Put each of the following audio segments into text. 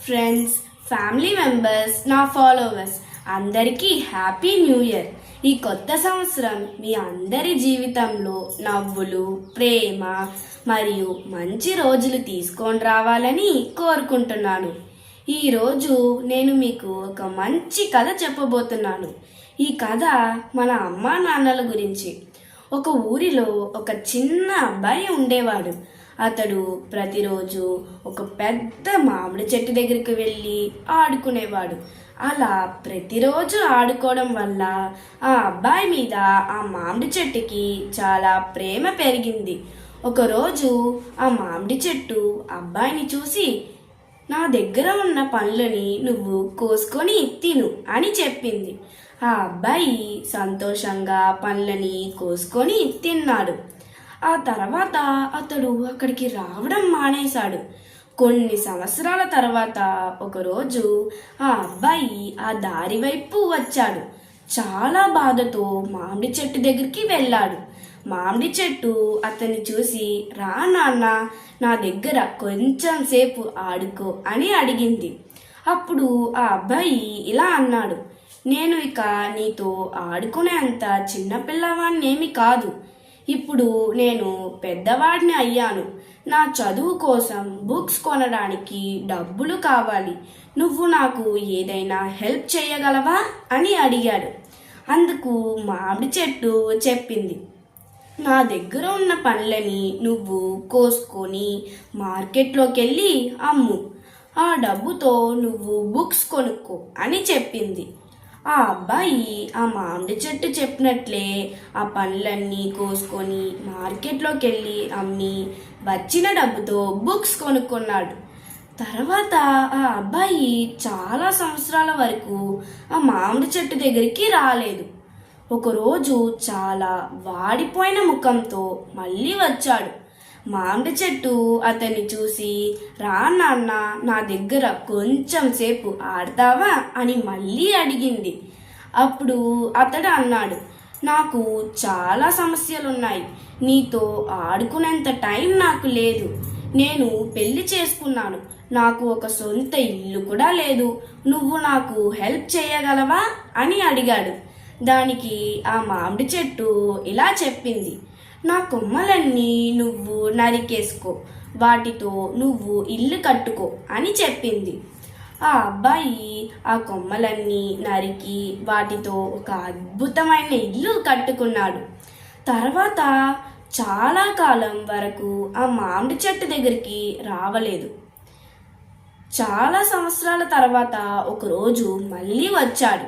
Friends, family members, నా followers అందరికీ happy new year. ఈ కొత్త సంవత్సరం మీ అందరి జీవితంలో నవ్వులు, ప్రేమ మరియు మంచి రోజులు తీసుకొని రావాలని కోరుకుంటున్నాను. ఈరోజు నేను మీకు ఒక మంచి కథ చెప్పబోతున్నాను. ఈ కథ మన అమ్మా నాన్నల గురించి. ఒక ఊరిలో ఒక చిన్న అబ్బాయి ఉండేవాడు. అతడు ప్రతిరోజు ఒక పెద్ద మామిడి చెట్టు దగ్గరికి వెళ్ళి ఆడుకునేవాడు. అలా ప్రతిరోజు ఆడుకోవడం వల్ల ఆ అబ్బాయి మీద ఆ మామిడి చెట్టుకి చాలా ప్రేమ పెరిగింది. ఒకరోజు ఆ మామిడి చెట్టు అబ్బాయిని చూసి, నా దగ్గర ఉన్న పండ్లని నువ్వు కోసుకొని తిను అని చెప్పింది. ఆ అబ్బాయి సంతోషంగా పండ్లని కోసుకొని తిన్నాడు. ఆ తర్వాత అతడు అక్కడికి రావడం మానేశాడు. కొన్ని సంవత్సరాల తర్వాత ఒకరోజు ఆ అబ్బాయి ఆ దారి వైపు వచ్చాడు. చాలా బాధతో మామిడి చెట్టు దగ్గరికి వెళ్ళాడు. మామిడి చెట్టు అతన్ని చూసి, రా నాన్న, నా దగ్గర కొంచెం సేపు ఆడుకో అని అడిగింది. అప్పుడు ఆ అబ్బాయి ఇలా అన్నాడు, నేను ఇక నీతో ఆడుకునేంత చిన్నపిల్లవాడినేమి కాదు. ఇప్పుడు నేను పెద్దవాడిని అయ్యాను. నా చదువు కోసం బుక్స్ కొనడానికి డబ్బులు కావాలి. నువ్వు నాకు ఏదైనా హెల్ప్ చేయగలవా అని అడిగాడు. అందుకు మామిడి చెట్టు చెప్పింది, నా దగ్గర ఉన్న పండ్లని నువ్వు కోసుకొని మార్కెట్లోకి వెళ్ళి అమ్ము. ఆ డబ్బుతో నువ్వు బుక్స్ కొనుక్కో అని చెప్పింది. ఆ అబ్బాయి ఆ మామిడి చెట్టు చెప్పినట్లే ఆ పండ్లన్నీ కోసుకొని మార్కెట్లోకి వెళ్ళి అమ్మి వచ్చిన డబ్బుతో బుక్స్ కొనుక్కున్నాడు. తర్వాత ఆ అబ్బాయి చాలా సంవత్సరాల వరకు ఆ మామిడి చెట్టు దగ్గరికి రాలేదు. ఒకరోజు చాలా వాడిపోయిన ముఖంతో మళ్ళీ వచ్చాడు. మామిడి చెట్టు అతన్ని చూసి, రా నాన్న, నా దగ్గర కొంచెం సేపు ఆడతావా అని మళ్ళీ అడిగింది. అప్పుడు అతడు అన్నాడు, నాకు చాలా సమస్యలున్నాయి. నీతో ఆడుకునేంత టైం నాకు లేదు. నేను పెళ్లి చేసుకున్నాను. నాకు ఒక సొంత ఇల్లు కూడా లేదు. నువ్వు నాకు హెల్ప్ చేయగలవా అని అడిగాడు. దానికి ఆ మామిడి చెట్టు ఇలా చెప్పింది, నా కొమ్మలన్నీ నువ్వు నరికేసుకో, వాటితో నువ్వు ఇల్లు కట్టుకో అని చెప్పింది. ఆ అబ్బాయి ఆ కొమ్మలన్నీ నరికి వాటితో ఒక అద్భుతమైన ఇల్లు కట్టుకున్నాడు. తర్వాత చాలా కాలం వరకు ఆ మామిడి చెట్టు దగ్గరికి రావలేదు. చాలా సంవత్సరాల తర్వాత ఒకరోజు మళ్ళీ వచ్చాడు.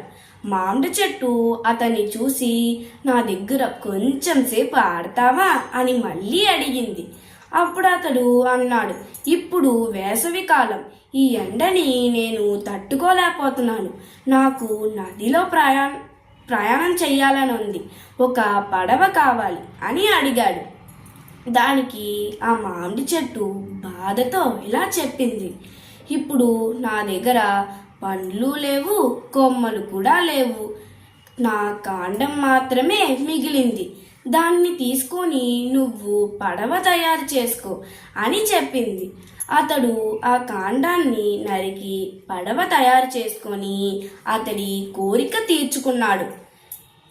మామిడి చెట్టు అతన్ని చూసి, నా దగ్గర కొంచెం సేపు ఆడతావా అని మళ్ళీ అడిగింది. అప్పుడు అతడు అన్నాడు, ఇప్పుడు వేసవి కాలం, ఈ ఎండని నేను తట్టుకోలేకపోతున్నాను. నాకు నదిలో ప్రయాణం చెయ్యాలని ఉంది. ఒక పడవ కావాలి అని అడిగాడు. దానికి ఆ మామిడి చెట్టు బాధతో ఇలా చెప్పింది, ఇప్పుడు నా దగ్గర పండ్లు లేవు, కొమ్మలు కూడా లేవు. నా కాండం మాత్రమే మిగిలింది. దాన్ని తీసుకొని నువ్వు పడవ తయారు చేసుకో అని చెప్పింది. అతడు ఆ కాండాన్ని నరికి పడవ తయారు చేసుకొని అతడి కోరిక తీర్చుకున్నాడు.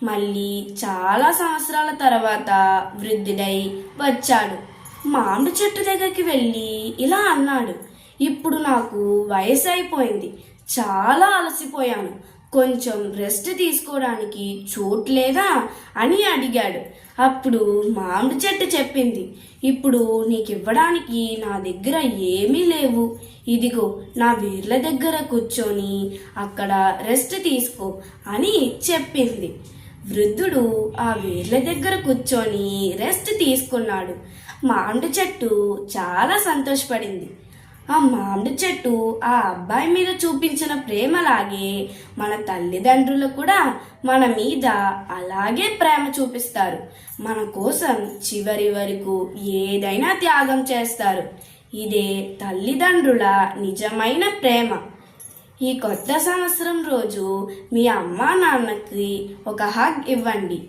మళ్ళీ చాలా సంవత్సరాల తర్వాత వృద్ధుడై వచ్చాడు. మామిడి చెట్టు దగ్గరికి వెళ్ళి ఇలా అన్నాడు, ఇప్పుడు నాకు వయసు అయిపోయింది. చాలా అలసిపోయాను. కొంచెం రెస్ట్ తీసుకోవడానికి చోటు లేదా అని అడిగాడు. అప్పుడు మామిడి చెట్టు చెప్పింది, ఇప్పుడు నీకు ఇవ్వడానికి నా దగ్గర ఏమీ లేవు. ఇదిగో నా వేర్ల దగ్గర కూర్చొని అక్కడ రెస్ట్ తీసుకో అని చెప్పింది. వృద్ధుడు ఆ వేర్ల దగ్గర కూర్చొని రెస్ట్ తీసుకున్నాడు. మామిడి చెట్టు చాలా సంతోషపడింది. ఆ మామిడి చెట్టు ఆ అబ్బాయి మీద చూపించిన ప్రేమలాగే మన తల్లిదండ్రులు కూడా మన మీద అలాగే ప్రేమ చూపిస్తారు. మన కోసం చివరి వరకు ఏదైనా త్యాగం చేస్తారు. ఇదే తల్లిదండ్రుల నిజమైన ప్రేమ. ఈ కొత్త సంవత్సరం రోజు మీ అమ్మా నాన్నకి ఒక హగ్ ఇవ్వండి.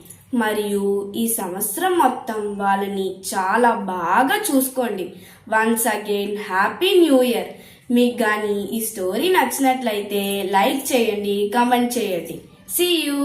మరియు ఈ సంవత్సరం మొత్తం వాళ్ళని చాలా బాగా చూసుకోండి. Once again happy new year. మీకు కానీ ఈ స్టోరీ నచ్చినట్లయితే లైక్ చేయండి, కామెంట్ చేయండి. See you.